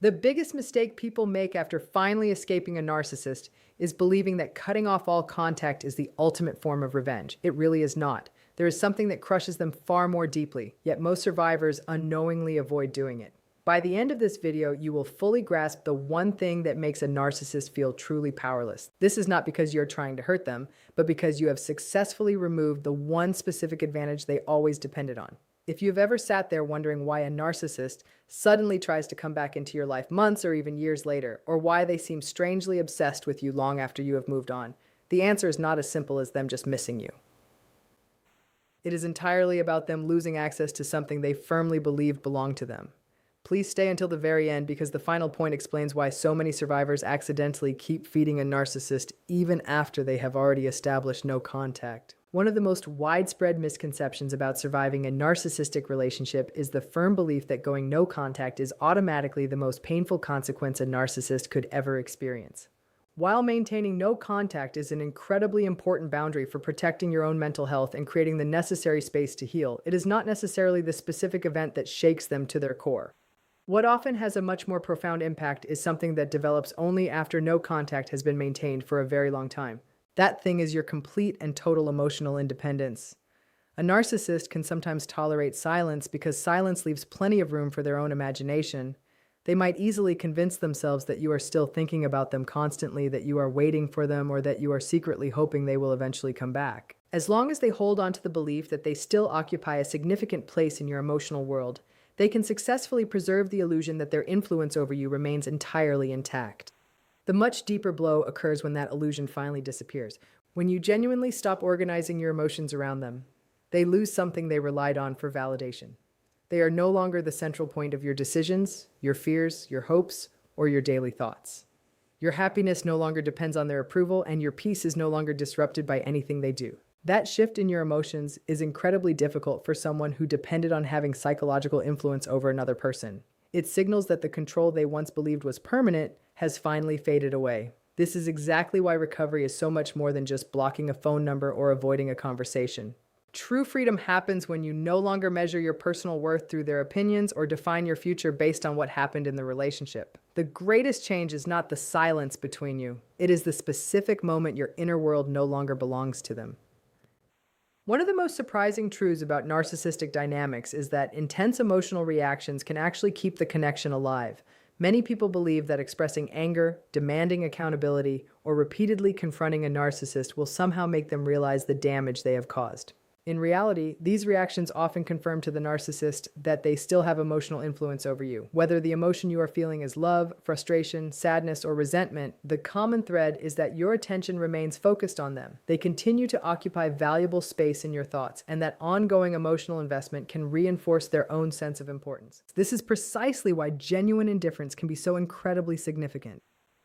The biggest mistake people make after finally escaping a narcissist is believing that cutting off all contact is the ultimate form of revenge. It really is not. There is something that crushes them far more deeply, yet most survivors unknowingly avoid doing it. By the end of this video, you will fully grasp the one thing that makes a narcissist feel truly powerless. This is not because you're trying to hurt them, but because you have successfully removed the one specific advantage they always depended on. If you've ever sat there wondering why a narcissist suddenly tries to come back into your life months or even years later, or why they seem strangely obsessed with you long after you have moved on, the answer is not as simple as them just missing you. It is entirely about them losing access to something they firmly believed belonged to them. Please stay until the very end because the final point explains why so many survivors accidentally keep feeding a narcissist even after they have already established no contact. One of the most widespread misconceptions about surviving a narcissistic relationship is the firm belief that going no contact is automatically the most painful consequence a narcissist could ever experience. While maintaining no contact is an incredibly important boundary for protecting your own mental health and creating the necessary space to heal, it is not necessarily the specific event that shakes them to their core. What often has a much more profound impact is something that develops only after no contact has been maintained for a very long time. That thing is your complete and total emotional independence. A narcissist can sometimes tolerate silence because silence leaves plenty of room for their own imagination. They might easily convince themselves that you are still thinking about them constantly, that you are waiting for them, or that you are secretly hoping they will eventually come back. As long as they hold on to the belief that they still occupy a significant place in your emotional world, they can successfully preserve the illusion that their influence over you remains entirely intact. The much deeper blow occurs when that illusion finally disappears, when you genuinely stop organizing your emotions around them. They lose something they relied on for validation. They are no longer the central point of your decisions, your fears, your hopes, or your daily thoughts. Your happiness no longer depends on their approval, and your peace is no longer disrupted by anything they do. That shift in your emotions is incredibly difficult for someone who depended on having psychological influence over another person. It signals that the control they once believed was permanent has finally faded away. This is exactly why recovery is so much more than just blocking a phone number or avoiding a conversation. True freedom happens when you no longer measure your personal worth through their opinions or define your future based on what happened in the relationship. The greatest change is not the silence between you. It is the specific moment your inner world no longer belongs to them. One of the most surprising truths about narcissistic dynamics is that intense emotional reactions can actually keep the connection alive. Many people believe that expressing anger, demanding accountability, or repeatedly confronting a narcissist will somehow make them realize the damage they have caused. In reality, these reactions often confirm to the narcissist that they still have emotional influence over you. Whether the emotion you are feeling is love, frustration, sadness, or resentment, the common thread is that your attention remains focused on them. They continue to occupy valuable space in your thoughts, and that ongoing emotional investment can reinforce their own sense of importance. This is precisely why genuine indifference can be so incredibly significant.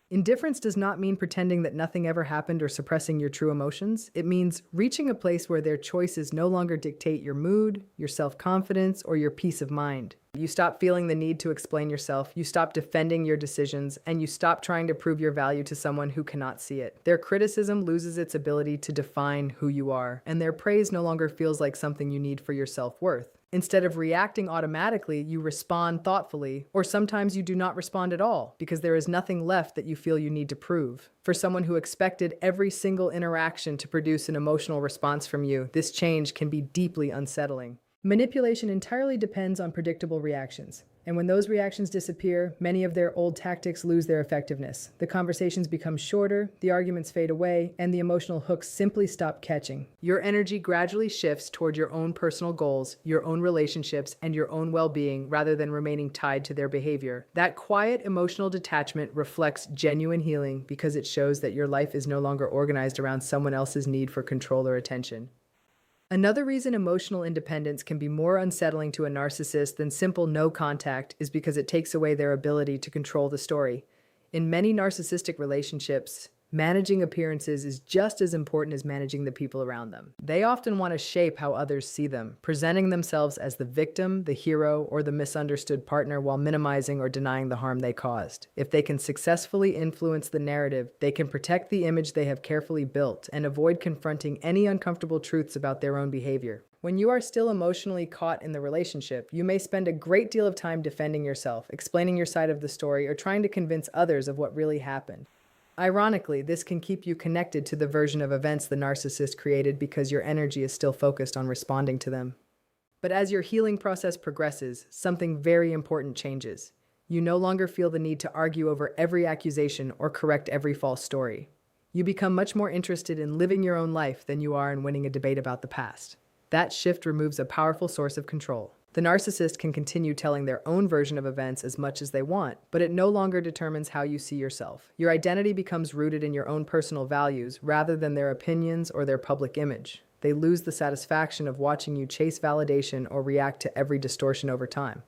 Indifference does not mean pretending that nothing ever happened or suppressing your true emotions. It means reaching a place where their choices no longer dictate your mood, your self-confidence, or your peace of mind. You stop feeling the need to explain yourself, you stop defending your decisions, and you stop trying to prove your value to someone who cannot see it. Their criticism loses its ability to define who you are, and their praise no longer feels like something you need for your self-worth. Instead of reacting automatically, you respond thoughtfully, or sometimes you do not respond at all because there is nothing left that you feel you need to prove. For someone who expected every single interaction to produce an emotional response from you, this change can be deeply unsettling. Manipulation entirely depends on predictable reactions. And when those reactions disappear, many of their old tactics lose their effectiveness. The conversations become shorter, the arguments fade away, and the emotional hooks simply stop catching. Your energy gradually shifts toward your own personal goals, your own relationships, and your own well-being rather than remaining tied to their behavior. That quiet emotional detachment reflects genuine healing because it shows that your life is no longer organized around someone else's need for control or attention. Another reason emotional independence can be more unsettling to a narcissist than simple no contact is because it takes away their ability to control the story. In many narcissistic relationships, managing appearances is just as important as managing the people around them. They often want to shape how others see them, presenting themselves as the victim, the hero, or the misunderstood partner while minimizing or denying the harm they caused. If they can successfully influence the narrative, they can protect the image they have carefully built and avoid confronting any uncomfortable truths about their own behavior. When you are still emotionally caught in the relationship, you may spend a great deal of time defending yourself, explaining your side of the story, or trying to convince others of what really happened. Ironically, this can keep you connected to the version of events the narcissist created because your energy is still focused on responding to them. But as your healing process progresses, something very important changes. You no longer feel the need to argue over every accusation or correct every false story. You become much more interested in living your own life than you are in winning a debate about the past. That shift removes a powerful source of control. The narcissist can continue telling their own version of events as much as they want, but it no longer determines how you see yourself. Your identity becomes rooted in your own personal values rather than their opinions or their public image. They lose the satisfaction of watching you chase validation or react to every distortion over time.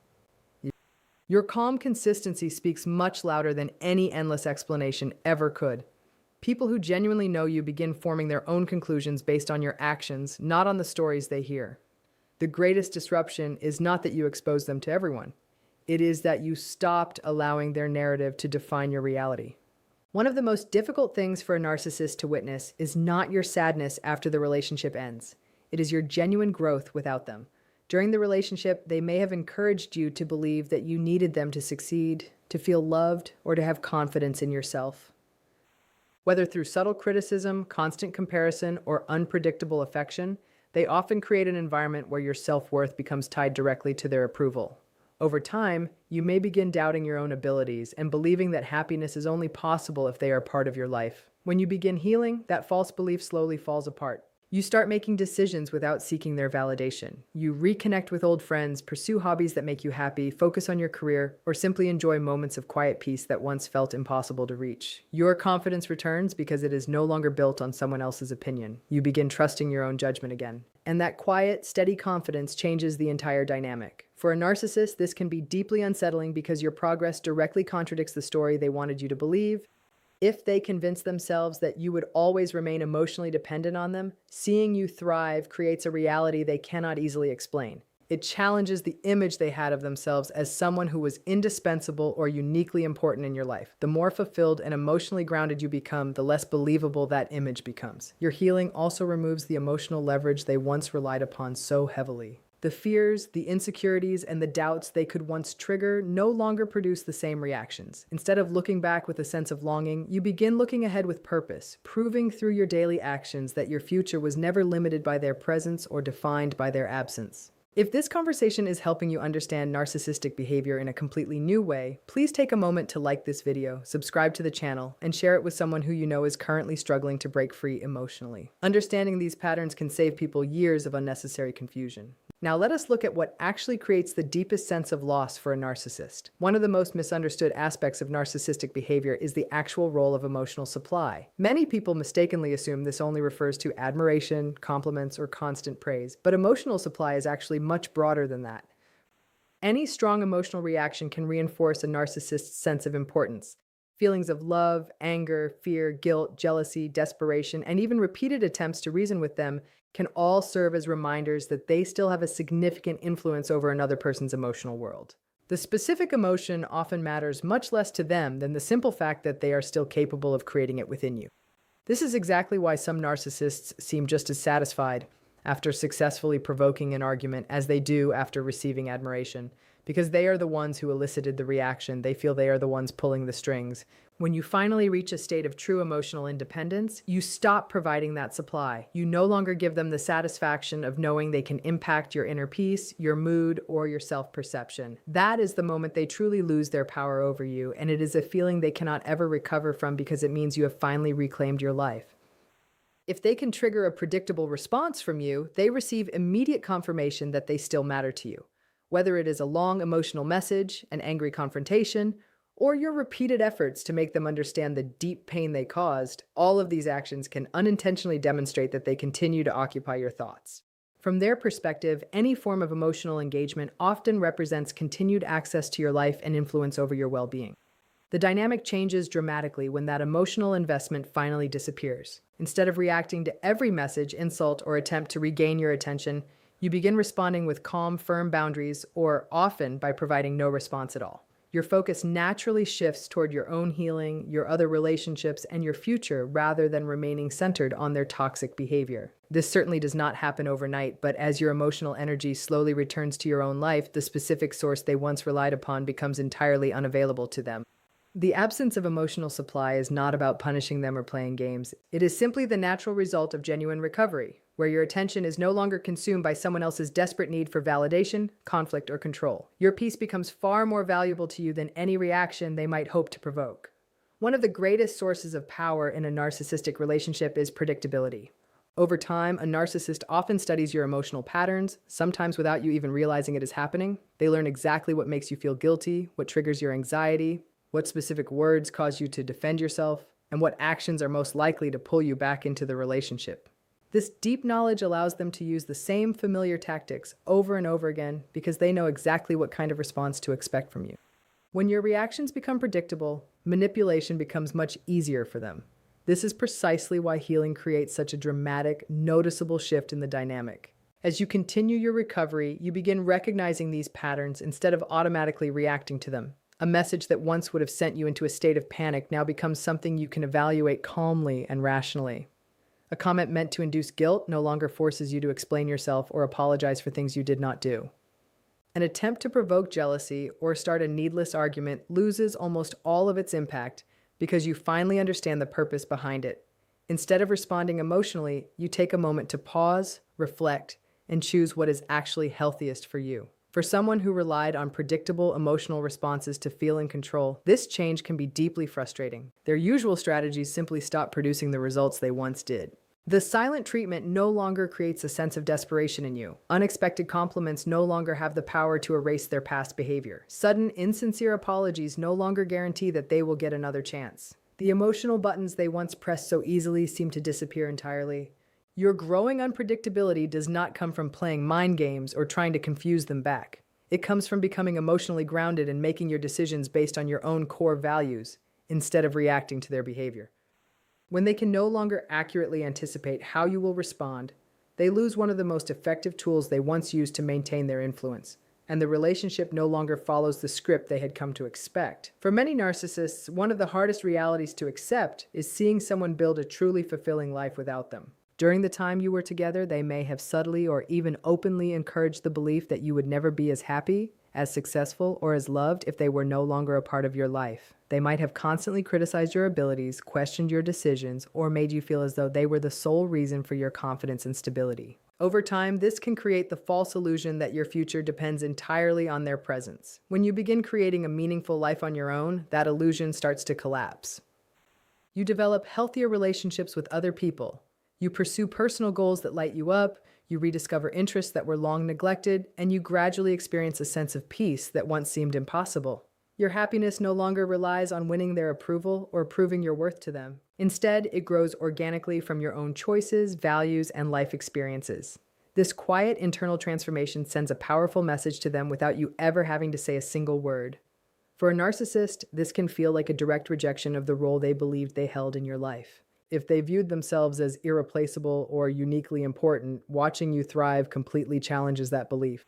Your calm consistency speaks much louder than any endless explanation ever could. People who genuinely know you begin forming their own conclusions based on your actions, not on the stories they hear. The greatest disruption is not that you expose them to everyone. It is that you stopped allowing their narrative to define your reality. One of the most difficult things for a narcissist to witness is not your sadness after the relationship ends. It is your genuine growth without them. During the relationship, they may have encouraged you to believe that you needed them to succeed, to feel loved, or to have confidence in yourself. Whether through subtle criticism, constant comparison, or unpredictable affection, they often create an environment where your self-worth becomes tied directly to their approval. Over time, you may begin doubting your own abilities and believing that happiness is only possible if they are part of your life. When you begin healing, that false belief slowly falls apart. You start making decisions without seeking their validation. You reconnect with old friends, pursue hobbies that make you happy, focus on your career, or simply enjoy moments of quiet peace that once felt impossible to reach. Your confidence returns because it is no longer built on someone else's opinion. You begin trusting your own judgment again. And that quiet, steady confidence changes the entire dynamic. For a narcissist, this can be deeply unsettling because your progress directly contradicts the story they wanted you to believe. If they convince themselves that you would always remain emotionally dependent on them, seeing you thrive creates a reality they cannot easily explain. It challenges the image they had of themselves as someone who was indispensable or uniquely important in your life. The more fulfilled and emotionally grounded you become, the less believable that image becomes. Your healing also removes the emotional leverage they once relied upon so heavily. The fears, the insecurities, and the doubts they could once trigger no longer produce the same reactions. Instead of looking back with a sense of longing, you begin looking ahead with purpose, proving through your daily actions that your future was never limited by their presence or defined by their absence. If this conversation is helping you understand narcissistic behavior in a completely new way, please take a moment to like this video, subscribe to the channel, and share it with someone who you know is currently struggling to break free emotionally. Understanding these patterns can save people years of unnecessary confusion. Now let us look at what actually creates the deepest sense of loss for a narcissist. One of the most misunderstood aspects of narcissistic behavior is the actual role of emotional supply. Many people mistakenly assume this only refers to admiration, compliments, or constant praise, but emotional supply is actually much broader than that. Any strong emotional reaction can reinforce a narcissist's sense of importance. Feelings of love, anger, fear, guilt, jealousy, desperation, and even repeated attempts to reason with them can all serve as reminders that they still have a significant influence over another person's emotional world. The specific emotion often matters much less to them than the simple fact that they are still capable of creating it within you. This is exactly why some narcissists seem just as satisfied after successfully provoking an argument as they do after receiving admiration, because they are the ones who elicited the reaction. They feel they are the ones pulling the strings. When you finally reach a state of true emotional independence, you stop providing that supply. You no longer give them the satisfaction of knowing they can impact your inner peace, your mood, or your self-perception. That is the moment they truly lose their power over you, and it is a feeling they cannot ever recover from because it means you have finally reclaimed your life. If they can trigger a predictable response from you, they receive immediate confirmation that they still matter to you. Whether it is a long emotional message, an angry confrontation, or your repeated efforts to make them understand the deep pain they caused, all of these actions can unintentionally demonstrate that they continue to occupy your thoughts. From their perspective, any form of emotional engagement often represents continued access to your life and influence over your well-being. The dynamic changes dramatically when that emotional investment finally disappears. Instead of reacting to every message, insult, or attempt to regain your attention, you begin responding with calm, firm boundaries, or often by providing no response at all. Your focus naturally shifts toward your own healing, your other relationships, and your future rather than remaining centered on their toxic behavior. This certainly does not happen overnight, but as your emotional energy slowly returns to your own life, the specific source they once relied upon becomes entirely unavailable to them. The absence of emotional supply is not about punishing them or playing games. It is simply the natural result of genuine recovery, where your attention is no longer consumed by someone else's desperate need for validation, conflict, or control. Your peace becomes far more valuable to you than any reaction they might hope to provoke. One of the greatest sources of power in a narcissistic relationship is predictability. Over time, a narcissist often studies your emotional patterns, sometimes without you even realizing it is happening. They learn exactly what makes you feel guilty, what triggers your anxiety, what specific words cause you to defend yourself, and what actions are most likely to pull you back into the relationship. This deep knowledge allows them to use the same familiar tactics over and over again because they know exactly what kind of response to expect from you. When your reactions become predictable, manipulation becomes much easier for them. This is precisely why healing creates such a dramatic, noticeable shift in the dynamic. As you continue your recovery, you begin recognizing these patterns instead of automatically reacting to them. A message that once would have sent you into a state of panic now becomes something you can evaluate calmly and rationally. A comment meant to induce guilt no longer forces you to explain yourself or apologize for things you did not do. An attempt to provoke jealousy or start a needless argument loses almost all of its impact because you finally understand the purpose behind it. Instead of responding emotionally, you take a moment to pause, reflect, and choose what is actually healthiest for you. For someone who relied on predictable emotional responses to feel in control, this change can be deeply frustrating. Their usual strategies simply stop producing the results they once did. The silent treatment no longer creates a sense of desperation in you. Unexpected compliments no longer have the power to erase their past behavior. Sudden, insincere apologies no longer guarantee that they will get another chance. The emotional buttons they once pressed so easily seem to disappear entirely. Your growing unpredictability does not come from playing mind games or trying to confuse them back. It comes from becoming emotionally grounded and making your decisions based on your own core values, instead of reacting to their behavior. When they can no longer accurately anticipate how you will respond, they lose one of the most effective tools they once used to maintain their influence, and the relationship no longer follows the script they had come to expect. For many narcissists, one of the hardest realities to accept is seeing someone build a truly fulfilling life without them. During the time you were together, they may have subtly or even openly encouraged the belief that you would never be as happy, as successful, or as loved if they were no longer a part of your life. They might have constantly criticized your abilities, questioned your decisions, or made you feel as though they were the sole reason for your confidence and stability. Over time, this can create the false illusion that your future depends entirely on their presence. When you begin creating a meaningful life on your own, that illusion starts to collapse. You develop healthier relationships with other people. You pursue personal goals that light you up, you rediscover interests that were long neglected, and you gradually experience a sense of peace that once seemed impossible. Your happiness no longer relies on winning their approval or proving your worth to them. Instead, it grows organically from your own choices, values, and life experiences. This quiet internal transformation sends a powerful message to them without you ever having to say a single word. For a narcissist, this can feel like a direct rejection of the role they believed they held in your life. If they viewed themselves as irreplaceable or uniquely important, watching you thrive completely challenges that belief.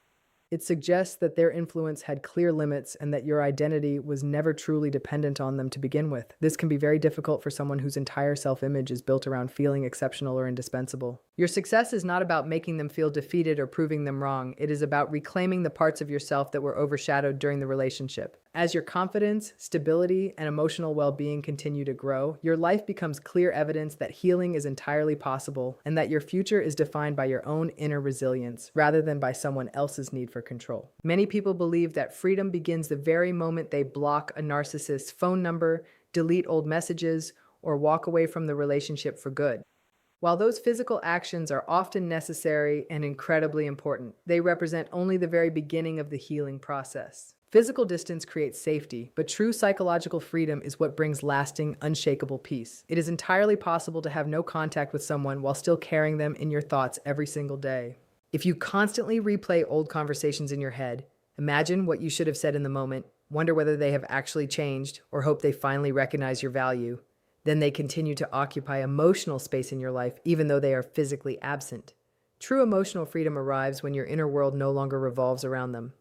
It suggests that their influence had clear limits and that your identity was never truly dependent on them to begin with. This can be very difficult for someone whose entire self-image is built around feeling exceptional or indispensable. Your success is not about making them feel defeated or proving them wrong. It is about reclaiming the parts of yourself that were overshadowed during the relationship. As your confidence, stability, and emotional well-being continue to grow, your life becomes clear evidence that healing is entirely possible and that your future is defined by your own inner resilience rather than by someone else's need for control. Many people believe that freedom begins the very moment they block a narcissist's phone number, delete old messages, or walk away from the relationship for good. While those physical actions are often necessary and incredibly important, they represent only the very beginning of the healing process. Physical distance creates safety, but true psychological freedom is what brings lasting, unshakable peace. It is entirely possible to have no contact with someone while still carrying them in your thoughts every single day. If you constantly replay old conversations in your head, imagine what you should have said in the moment, wonder whether they have actually changed, or hope they finally recognize your value, then they continue to occupy emotional space in your life even though they are physically absent. True emotional freedom arrives when your inner world no longer revolves around them.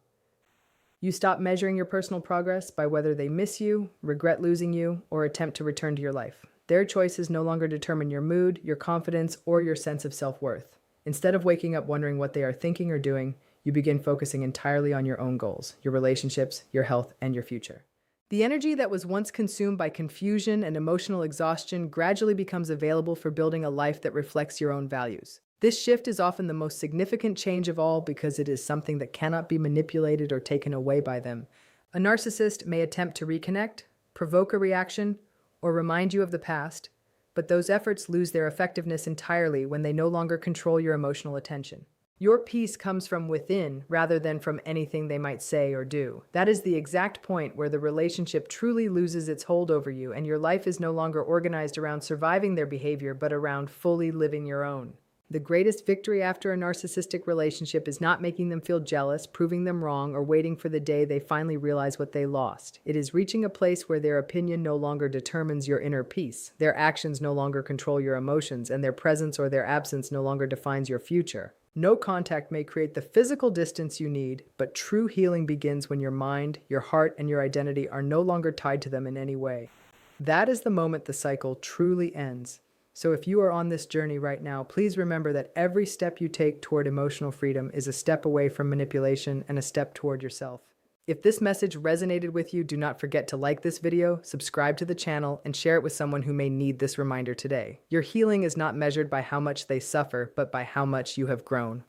You stop measuring your personal progress by whether they miss you, regret losing you, or attempt to return to your life. Their choices no longer determine your mood, your confidence, or your sense of self-worth. Instead of waking up wondering what they are thinking or doing, you begin focusing entirely on your own goals, your relationships, your health, and your future. The energy that was once consumed by confusion and emotional exhaustion gradually becomes available for building a life that reflects your own values. This shift is often the most significant change of all because it is something that cannot be manipulated or taken away by them. A narcissist may attempt to reconnect, provoke a reaction, or remind you of the past, but those efforts lose their effectiveness entirely when they no longer control your emotional attention. Your peace comes from within rather than from anything they might say or do. That is the exact point where the relationship truly loses its hold over you and your life is no longer organized around surviving their behavior but around fully living your own. The greatest victory after a narcissistic relationship is not making them feel jealous, proving them wrong, or waiting for the day they finally realize what they lost. It is reaching a place where their opinion no longer determines your inner peace, their actions no longer control your emotions, and their presence or their absence no longer defines your future. No contact may create the physical distance you need, but true healing begins when your mind, your heart, and your identity are no longer tied to them in any way. That is the moment the cycle truly ends. So if you are on this journey right now, please remember that every step you take toward emotional freedom is a step away from manipulation and a step toward yourself. If this message resonated with you, do not forget to like this video, subscribe to the channel, and share it with someone who may need this reminder today. Your healing is not measured by how much they suffer, but by how much you have grown.